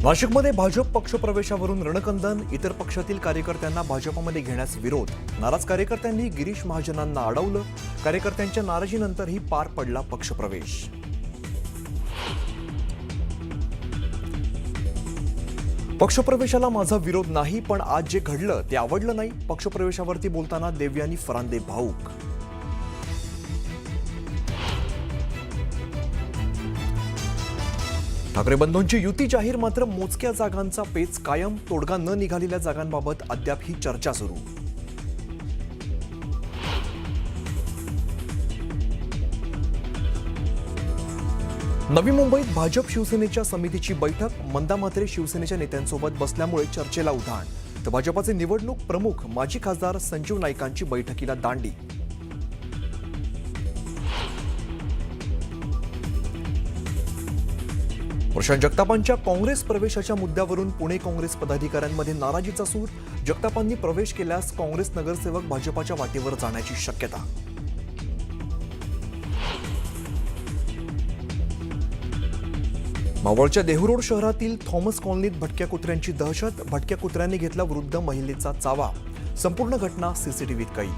नाशिकमध्ये भाजप पक्षप्रवेशावरून रणकंदन, इतर पक्षातील कार्यकर्त्यांना भाजपमध्ये घेण्यास विरोध. नाराज कार्यकर्त्यांनी गिरीश महाजनांना अडवलं. कार्यकर्त्यांच्या नाराजीनंतरही पार पडला पक्षप्रवेश. पक्षप्रवेशाला माझा विरोध नाही, पण आज जे घडलं ते आवडलं नाही. पक्षप्रवेशावरती बोलताना देवयानी फरांदे भाऊक. ठाकरे बंधूंची युती जाहीर, मात्र मोजक्या जागांचा पेच कायम. तोडगा न निघालेल्या जागांबाबत अद्याप ही चर्चा सुरू. नवी मुंबईत भाजप शिवसेनेच्या समितीची बैठक. मंदा म्हात्रे शिवसेनेच्या नेत्यांसोबत बसल्यामुळे चर्चेला उधाण. तर भाजपाचे निवडणूक प्रमुख माजी खासदार संजीव नाईकांची बैठकीला दांडी. प्रशांत जगतापांच्या काँग्रेस प्रवेशाच्या मुद्द्यावरून पुणे काँग्रेस पदाधिकाऱ्यांमध्ये नाराजीचा सूर. जगतापांनी प्रवेश केल्यास काँग्रेस नगरसेवक भाजपाच्या वाटेवर जाण्याची शक्यता. मावळच्या देहूरोड शहरातील थॉमस कॉलनीत भटक्या कुत्र्यांची दहशत. भटक्या कुत्र्यांनी घेतला वृद्ध महिलेचा चावा. संपूर्ण घटना सीसीटीव्हीत कैद.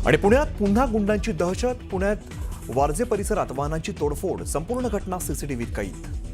आणि पुण्यात पुन्हा गुंडांची दहशत. पुण्यात वारजे परिसरात वाहनांची तोडफोड. संपूर्ण घटना सीसीटीव्हीत कैद.